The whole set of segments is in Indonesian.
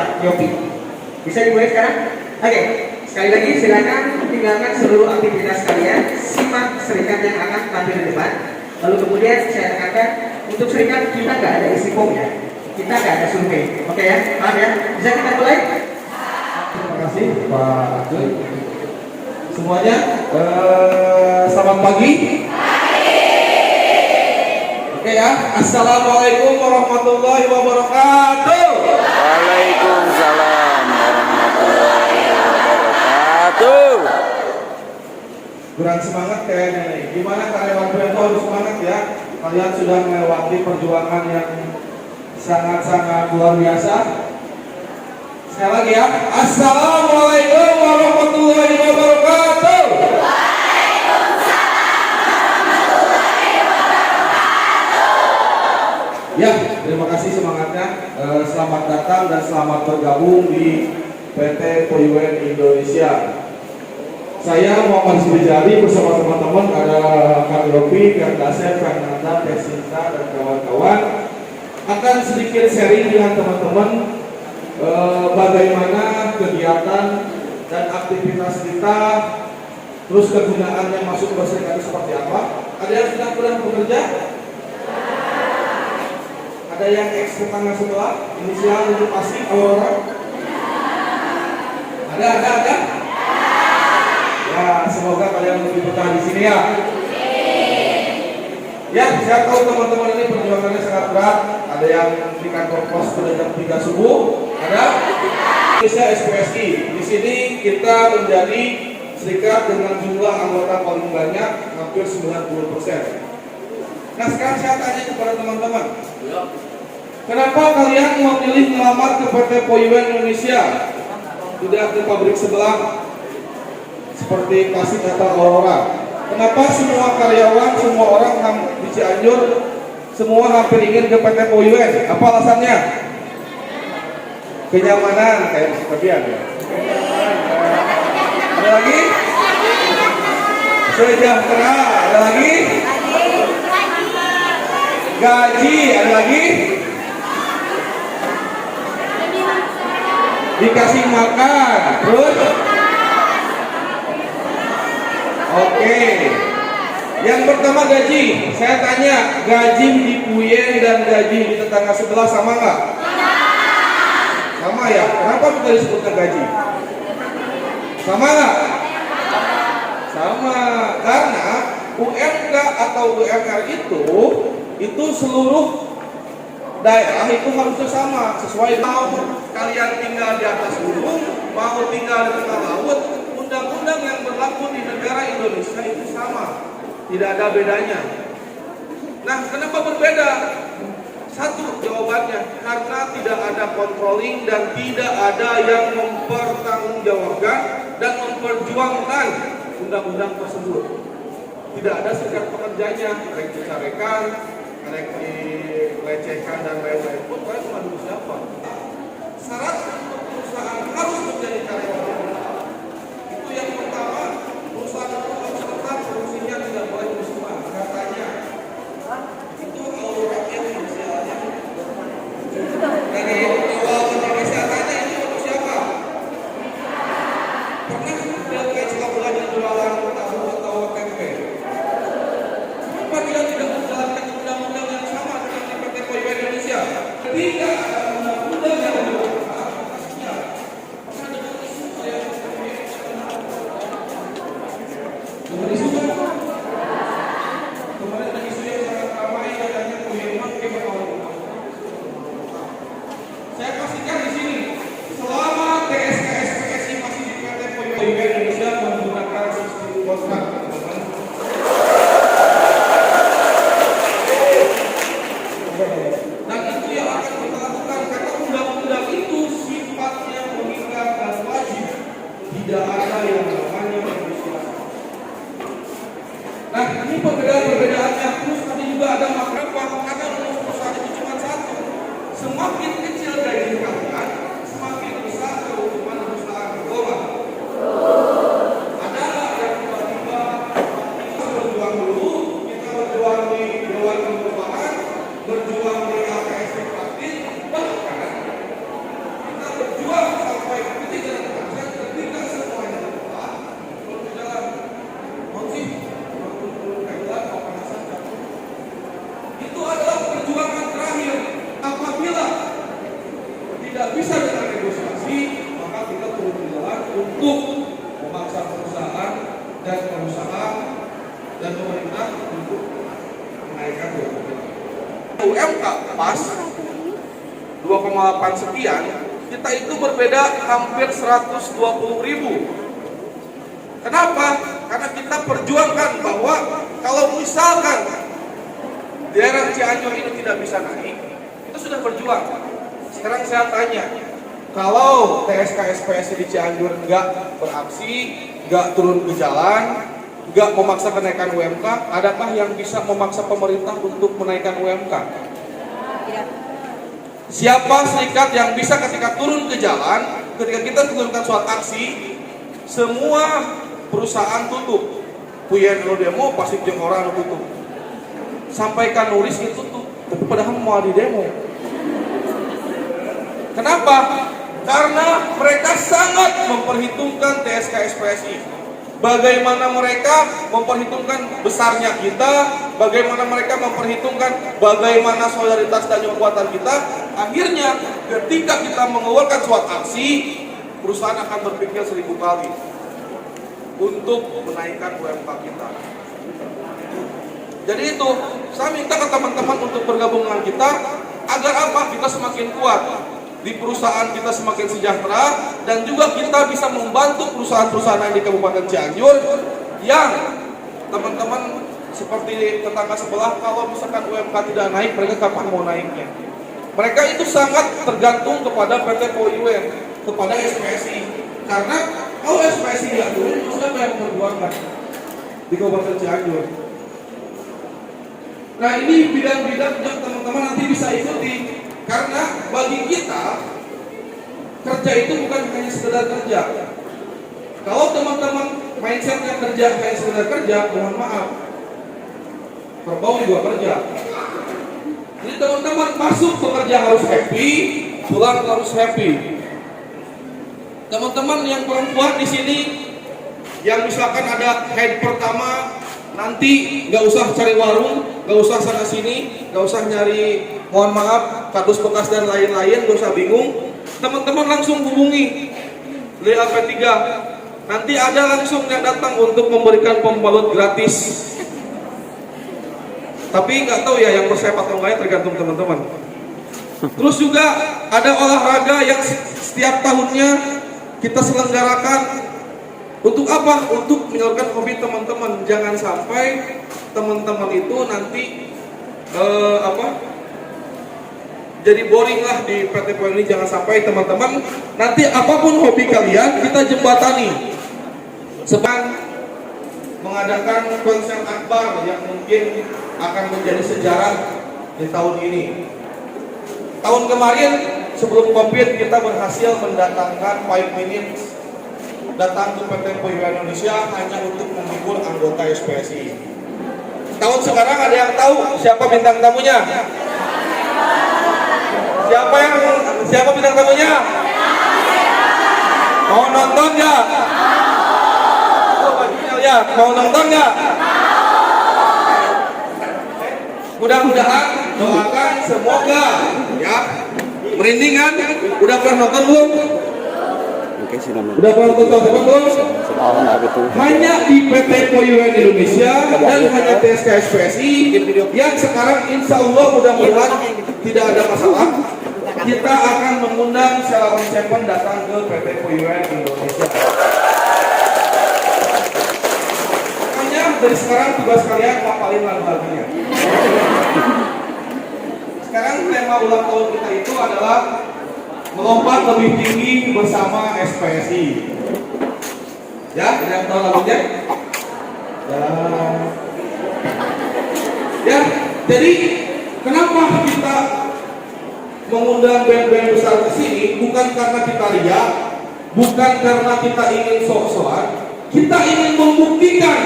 Pak Yopi. Bisa dimulai sekarang? Oke, sekali lagi silakan tinggalkan seluruh aktivitas kalian, simak serikat yang akan tampil di depan. Lalu kemudian saya tekankan untuk serikat kita nggak ada isi form ya, kita nggak ada survei. Oke ya, paham ya? Bisa kita mulai? Terima kasih Pak Abdul. Semuanya, selamat pagi. Oke ya, assalamualaikum warahmatullahi wabarakatuh. Waalaikumsalam warahmatullahi wabarakatuh. Kurang semangat kayaknya nih. Gimana karyawan Bento harus semangat ya. Kalian sudah melewati perjuangan yang sangat-sangat luar biasa. Sekali lagi ya, assalamualaikum warahmatullahi wabarakatuh. Ya, terima kasih semangatnya. Selamat datang dan selamat bergabung di PT POIWEN Indonesia. Saya Muhammad Sibijari bersama teman-teman ada Kak Yopi, Kak Dasep, Kak Nanda, Kak Sinta, dan kawan-kawan akan sedikit sharing dengan teman-teman bagaimana kegiatan dan aktivitas kita, terus kegunaan yang masuk ke serikat itu seperti apa. Ada yang sudah pernah bekerja? Ada yang X tetangga sebelah, inisial itu pasti Aurora? Ada? Ya, semoga kalian lebih betah di sini ya. Ya, saya tahu teman-teman ini perjuangannya sangat berat. Ada yang di kantor pos pada jam 3 subuh, ada Indonesia SPSI. Di sini kita menjadi serikat dengan jumlah anggota paling banyak, hampir 90%. Nah, sekarang saya tanya kepada teman-teman, kenapa kalian memilih melamar ke PT POIWEN Indonesia? Tidak ke pabrik sebelah seperti Kasih atau Aurora. Kenapa semua karyawan, semua orang di Cianjur, semua hampir ingin ke PT POIWEN? Apa alasannya? Kenyamanan, kayak sepertian ya. Ada lagi? Sejahtera, ada lagi? Gaji, ada lagi? Dikasih makan, terus? Oke. Yang pertama gaji. Saya tanya, gaji di Puyen dan gaji di tetangga sebelah sama nggak? Sama ya. Kenapa kita disebutkan gaji? Sama nggak? Sama. Karena UMK atau UMR itu seluruh daerah itu harusnya sama, sesuai. Mau kalian tinggal di atas gunung, mau tinggal di tengah laut, undang-undang yang berlaku di negara Indonesia itu sama, tidak ada bedanya. Nah, kenapa berbeda? Satu jawabannya, karena tidak ada controlling dan tidak ada yang mempertanggungjawabkan dan memperjuangkan undang-undang tersebut. Tidak ada serikat pekerjanya, mereka dicarekan, mereka dilecehkan dan lain-lain pun, kalian mengadu siapa? Syarat untuk perusahaan harus menjadi karyawan. Itu yang pertama, perusahaan itu harus tetap fungsinya, tidak boleh musnah. Katanya itu Aurora inisialnya. Dari awal Indonesia tanya itu untuk siapa? Pernah melihat sekolah belajar jualan tahu atau tempe? Kenapa dia tidak menjalankan undang-undang yang sama dengan PT POIWEN Indonesia? Tidak ada undang-undang tidak bisa dengan negosiasi, maka kita turun ke jalan untuk memaksa perusahaan dan pengusaha dan pemerintah untuk menaikkan UMK pas 2,8 sekian, kita itu berbeda hampir 120.000. Kenapa? Karena kita perjuangkan bahwa kalau misalkan daerah Cianjur ini tidak bisa naik, itu sudah berjuang. Sekarang saya tanya, kalau TSK SPSI di Cianjur nggak beraksi, nggak turun ke jalan, nggak memaksa kenaikan UMK, adakah yang bisa memaksa pemerintah untuk menaikkan UMK? Siapa serikat yang bisa ketika turun ke jalan, ketika kita turunkan suatu aksi, semua perusahaan tutup. Puyen lo demo pasti jeung orang tutup. Sampaikan nulis itu tutup, tapi padahal mau di demo. Kenapa? Karena mereka sangat memperhitungkan TSK SPSI. Bagaimana mereka memperhitungkan besarnya kita, bagaimana mereka memperhitungkan bagaimana solidaritas dan kekuatan kita. Akhirnya ketika kita mengeluarkan suatu aksi, perusahaan akan berpikir 1000 kali untuk menaikkan UMK kita. Jadi itu, saya minta ke teman-teman untuk bergabung dengan kita agar apa? Kita semakin kuat. Di perusahaan kita semakin sejahtera dan juga kita bisa membantu perusahaan-perusahaan yang di Kabupaten Cianjur yang teman-teman seperti tetangga sebelah, kalau misalkan UMK tidak naik, mereka kapan mau naiknya? Mereka itu sangat tergantung kepada PT POIUM, kepada SPSI. Karena kalau SPSI tidak turun, siapa yang memperjuangkan di Kabupaten Cianjur? Nah, ini bidang-bidang yang teman-teman nanti bisa ikuti. Karena bagi kita, kerja itu bukan hanya sekedar kerja. Kalau teman-teman mindsetnya kerja hanya sekedar kerja, mohon maaf, kerbau juga kerja. Jadi teman-teman masuk bekerja harus happy, pulang harus happy. Teman-teman yang perempuan di sini, yang misalkan ada head pertama, nanti nggak usah cari warung, nggak usah sana sini, nggak usah nyari, mohon maaf, kardus bekas dan lain-lain, nggak usah bingung. Teman-teman langsung hubungi LP3. Nanti ada langsung yang datang untuk memberikan pembalut gratis. Tapi nggak tahu ya yang bersepat atau enggaknya, tergantung teman-teman. Terus juga ada olahraga yang setiap tahunnya kita selenggarakan. Untuk apa? Untuk menyalurkan hobi teman-teman. Jangan sampai teman-teman itu nanti jadi boring lah di PT POIUM ini. Jangan sampai teman-teman nanti apapun hobi kalian kita jembatani. Sebab mengadakan konser akbar yang mungkin akan menjadi sejarah di tahun ini. Tahun kemarin sebelum COVID kita berhasil mendatangkan 5 minutes datang ke PT POIUM Indonesia hanya untuk menghibur anggota SPSI. Tahun sekarang ada yang tahu siapa bintang tamunya? Siapa bintang tamunya? Mau nonton nggak? Ya, mau nonton nggak? Mudah-mudahan, doakan semoga ya. Merinding kan? Udah pernah nonton belum? Udah pernah nonton belum? Hanya di PT POIUM Indonesia dan hanya TSK SPSI yang sekarang insya Allah mudah-mudahan tidak ada masalah. Kita akan mengundang Sheila On 7 datang ke PT POIUM Indonesia. Makanya dari sekarang tugas kalian hafalin lagu-lagunya. Sekarang tema ulang tahun kita itu adalah melompat lebih tinggi bersama SPSI. Ya, ada yang tahu lagunya? Ya, jadi kenapa kita mengundang band-band besar ke sini? Bukan karena kita lihat, bukan karena kita ingin sok-sokan. Kita ingin membuktikan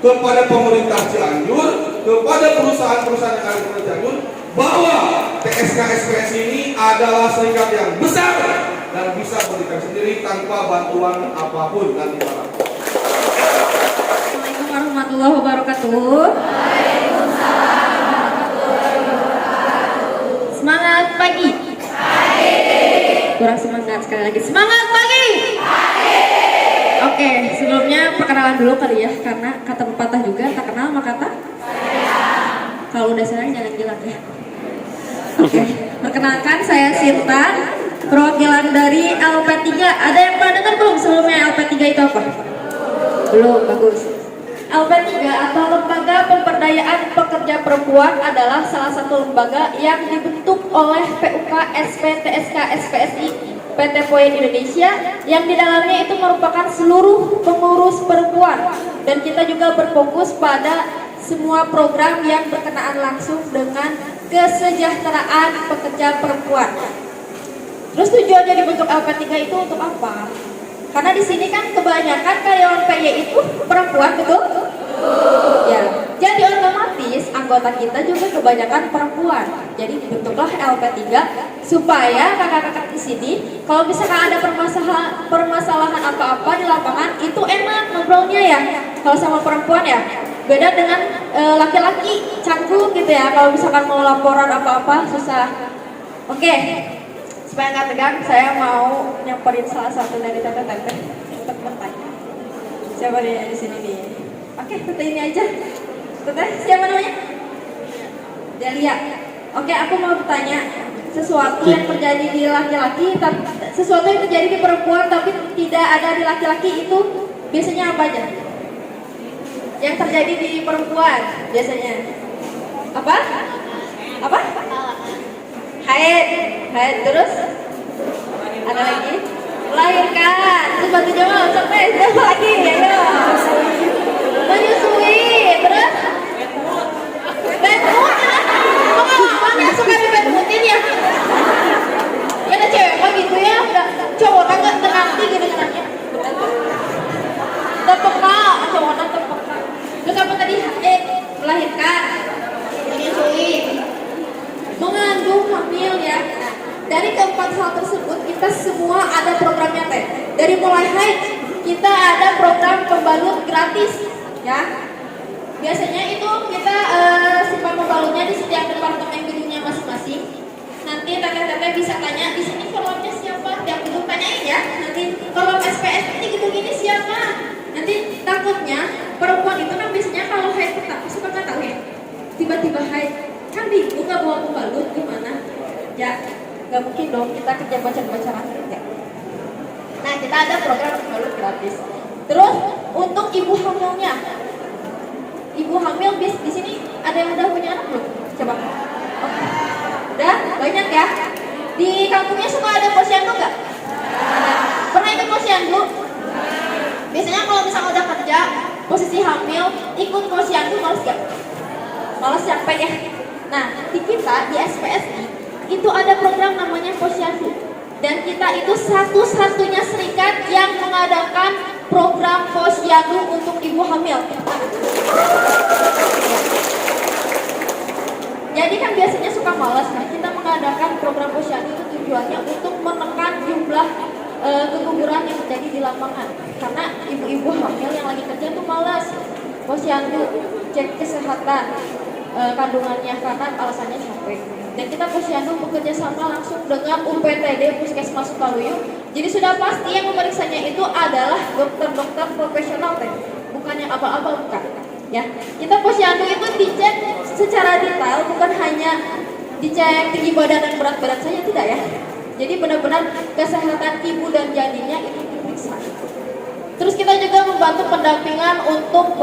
kepada pemerintah Cianjur, kepada perusahaan-perusahaan yang ada di Cianjur, bahwa TSK SPSI ini adalah serikat yang besar dan bisa berdikari sendiri tanpa bantuan apapun dan dimanapun. Assalamualaikum warahmatullahi wabarakatuh. Semangat pagi. kurang semangat. Sekali lagi semangat pagi. Oke, sebelumnya perkenalan dulu kali ya, karena kata pepatah juga tak kenal maka tak. Kalau udah sayang jangan bilang ya. Oke, perkenalkan saya Sinta, perwakilan dari LP3. Ada yang pernah dengar belum sebelumnya LP3 itu apa? Belum, bagus. LP3 atau Lembaga Pemberdayaan Pekerja Perempuan adalah salah satu lembaga yang dibentuk oleh PUK SPTSK SPSI PT Poin Indonesia, yang di dalamnya itu merupakan seluruh pengurus perempuan, dan kita juga berfokus pada semua program yang berkenaan langsung dengan kesejahteraan pekerja perempuan. Terus tujuannya dibentuk LP3 itu untuk apa? Karena di sini kan kebanyakan karyawan PY itu perempuan, betul? Ya, jadi otomatis anggota kita juga kebanyakan perempuan. Jadi dibentuklah LP3 supaya kakak-kakak di sini kalau misalkan ada permasalahan apa-apa di lapangan itu enak ngobrolnya ya. Kalau sama perempuan ya, beda dengan laki-laki canggung gitu ya. Kalau misalkan mau laporan apa-apa susah. Oke, supaya nggak tegang, saya mau nyamperin salah satu dari tete-tete untuk bertanya. Siapa dia di sini nih? Oke, tete ini aja. Tete, siapa namanya? Delia. Oke, aku mau bertanya sesuatu yang terjadi di laki-laki, sesuatu yang terjadi di perempuan tapi tidak ada di laki-laki itu biasanya apa aja? Yang terjadi di perempuan biasanya apa? Apa? Haid, terus ada lagi melahirkan, terus bantu jawab sampai siapa lagi? Ayo, menyusui, terus bed mood. Mana suka di bed moodin ya? Ya ada cewek mah gitu ya, cowok kan nggak nanti gitu dengannya. Terpeka, cowok terpeka. Terus apa tadi? Melahirkan, menyusui, mengandung, hamil ya. Nah, dari keempat hal tersebut kita semua ada programnya teh. Dari mulai haid kita ada program pembalut gratis ya. Biasanya itu kita simpan pembalutnya di setiap departemen gedungnya masing-masing. Nanti teteh-teteh bisa tanya di sini kolomnya siapa, tiap gedung tanyain ya. Nanti kolom SPS di gedung ini siapa. Nanti takutnya perempuan itu kan biasanya kalau haid pertama suka nggak tahu ya. Tiba-tiba haid kan bingung nggak bawa pembalut gimana? Ya nggak mungkin dong kita kerja baca-baca ya. Nah kita ada program pembalut gratis. Terus untuk ibu hamilnya, ibu hamil di sini ada yang udah punya anak belum? Coba. Oke. Udah banyak ya. Di kampungnya suka ada posyandu nggak? Pernah ikut posyandu? Biasanya kalau misalnya udah kerja posisi hamil ikut posyandu males nggak? Males capek ya. Nah di kita di SPSI itu ada program namanya posyandu, dan kita itu satu-satunya serikat yang mengadakan program posyandu untuk ibu hamil. Jadi kan biasanya suka malas, nah kita mengadakan program posyandu itu tujuannya untuk menekan jumlah keguguran yang terjadi di lapangan. Karena ibu-ibu hamil yang lagi kerja tuh malas posyandu, cek kesehatan kandungannya karena alasannya capek. Dan kita posyandu bekerja sama langsung dengan UPTD Puskesmas Sukaluyung. Jadi sudah pasti yang memeriksanya itu adalah dokter-dokter profesional teh, bukan yang abal-abal, bukan. Ya, kita posyandu itu dicek secara detail, bukan hanya dicek tinggi badan dan berat badan saja, tidak ya. Jadi benar-benar kesehatan ibu dan janinnya itu diperiksa. Terus kita juga membantu pendampingan untuk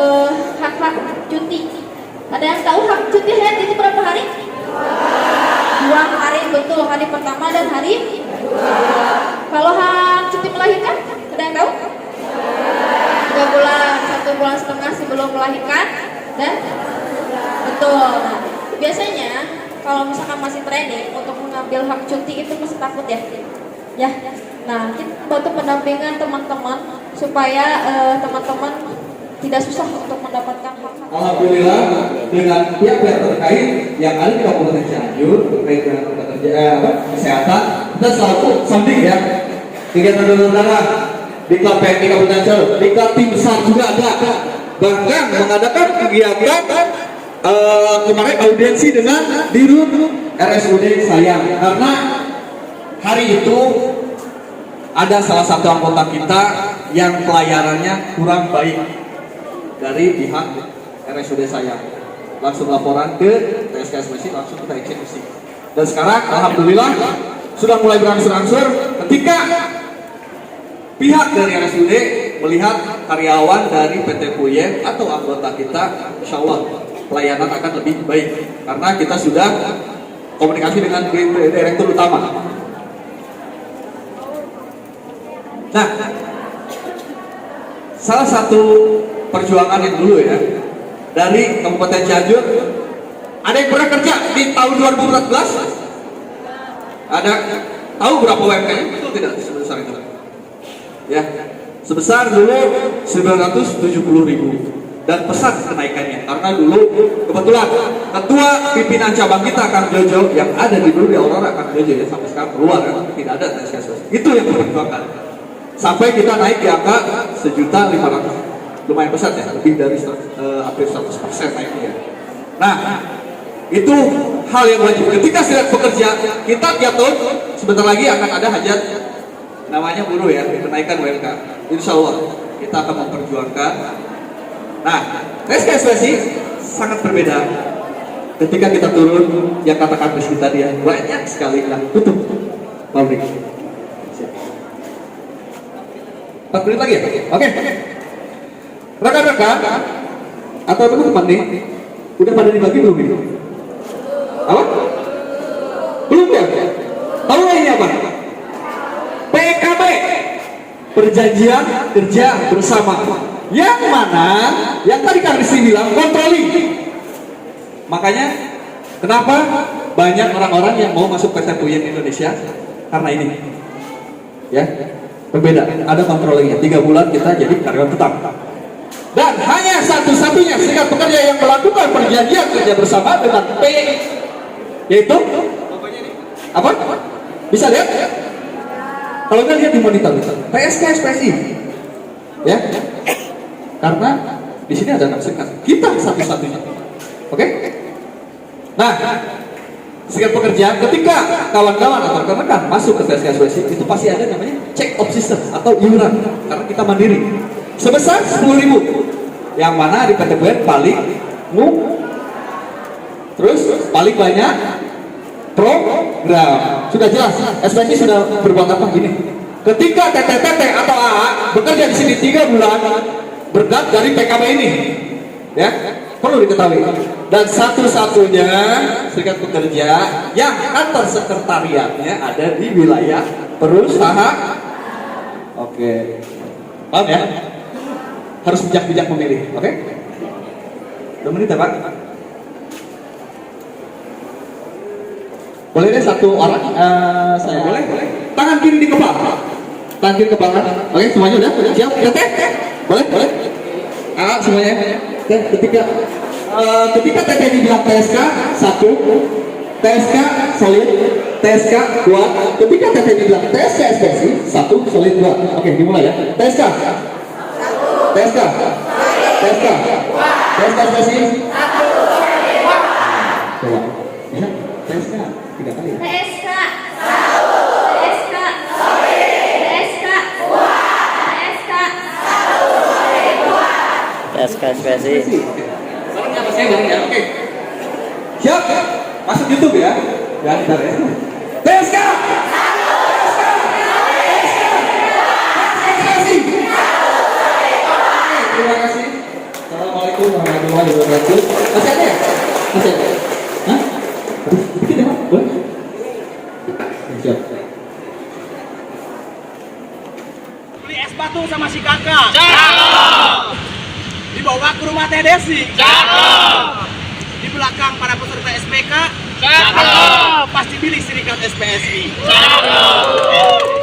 hak-hak cuti. Ada yang tahu hak cuti haid itu berapa hari? 2 hari, betul. Hari pertama dan hari 2. Kalau hak cuti melahirkan, ada yang tahu? 3 bulan, 1,5 bulan sebelum melahirkan, dan betul. Nah, biasanya kalau misalkan masih training untuk mengambil hak cuti itu masih takut ya. Ya. Nah, kita bantu pendampingan teman-teman supaya teman-teman tidak susah untuk mendapatkan hak. Alhamdulillah dengan pihak-pihak terkait yang ada di Kabupaten Cianjur terkait dengan kesehatan, kita selalu samping ya. Kegiatan donor darah di KPM di Kabupaten Cianjur, di tim besar juga ada. Bahkan mengadakan kegiatan kemarin audiensi dengan Dirut RSUD Sayang, karena hari itu ada salah satu anggota kita yang pelayanannya kurang baik dari pihak RSUD saya. Langsung laporan ke TSK langsung kita eksekusi. Dan sekarang alhamdulillah sudah mulai berangsur-angsur ketika pihak dari RSUD melihat karyawan dari PT Puyen atau anggota kita, insya Allah pelayanan akan lebih baik karena kita sudah komunikasi dengan direktur utama. Nah, salah satu perjuangan yang dulu ya dari Kabupaten Cianjur, ada yang pernah kerja di tahun 2014? Ada? Tahu berapa UMK-nya? Betul tidak sebesar itu? Ya, sebesar dulu 970.000 dan pesat kenaikannya karena dulu kebetulan ketua pimpinan cabang kita Kang Jojo yang ada di dulu di Aurora, Kang Jojo ya sampai sekarang keluar kan tidak ada TSK. Itu yang diperjuangkan sampai kita naik di angka 1.500.000, lumayan pesat ya, lebih dari hampir 100% naiknya. Nah, itu hal yang wajib ketika serikat pekerja kita tiap tahun sebentar lagi akan ada hajat namanya buruh ya, kenaikan UMK. Insya Allah kita akan memperjuangkan. Nah, TSK sangat berbeda ketika kita turun yang katakan Rizky tadi ya, banyak sekali lah tutup pabrik. 4 menit lagi ya? Oke. Rekan-rekan atau teman-teman nih, udah pada dibagi belum ini? Apa? Belum ya? Tahu nggak ini apa? PKB, perjanjian kerja bersama. Yang mana, yang tadi Kang Rizky bilang, controlling. Makanya, kenapa banyak orang-orang yang mau masuk PT Puyen Indonesia? Karena ini. Ya, berbeda. Ada controllingnya. 3 bulan kita jadi karyawan tetap. Dan hanya satu-satunya serikat pekerja yang melakukan perjanjian kerja bersama dengan P, yaitu apa? Bisa lihat? Kalau nggak lihat di monitor, TSK SPSI, ya, karena di sini ada 6 serikat, kita satu-satunya, oke? Nah, serikat pekerja ketika kawan-kawan atau rekan-rekan masuk ke TSK SPSI itu pasti ada namanya check off system atau iuran, karena kita mandiri, sebesar 10.000, yang mana di PT Puyen paling terus paling banyak program. Sudah jelas, SPSI sudah berbuat apa gini. Ketika TTTT atau AA bekerja di sini 3 bulan berkat dari PKB ini, ya perlu diketahui. Dan satu-satunya serikat pekerja yang kantor sekretariatnya ada di wilayah perusahaan. Oke, paham ya? Harus bijak-bijak memilih, oke? 2 menit ya Pak. Boleh deh satu orang, saya boleh. Tangan kiri di kepala, tangan kiri kepala. Oke, semuanya udah siap? Teh, boleh. Semuanya. Oke, ketika Teteh dibilang TSK 1, TSK solid, TSK 2. Ketika Teteh dibilang TSK SPSI 1 solid 2. Oke, dimulai ya. TSK 1, TSK SPSI 1. Coba, ya, TSK 3 kali ya. TSK 1, TSK solid, TSK 2, TSK 1 solid 2. TSK SPSI. Barengnya apa saya bareng ya? Oke. Siap? Masuk YouTube ya. Ya, bentar ya. TSK 1. Terima kasih. Assalamualaikum warahmatullahi wabarakatuh. Masih ada ya? Masih ada? Hah? Dikit ya Pak? Boleh? Siap. Beli es batu sama si kakak. Cakep. Dibawa ke rumah Teh Desi. Cakep. Di belakang para peserta SPK. Cakep. Pasti pilih serikat SPSI. Cakep.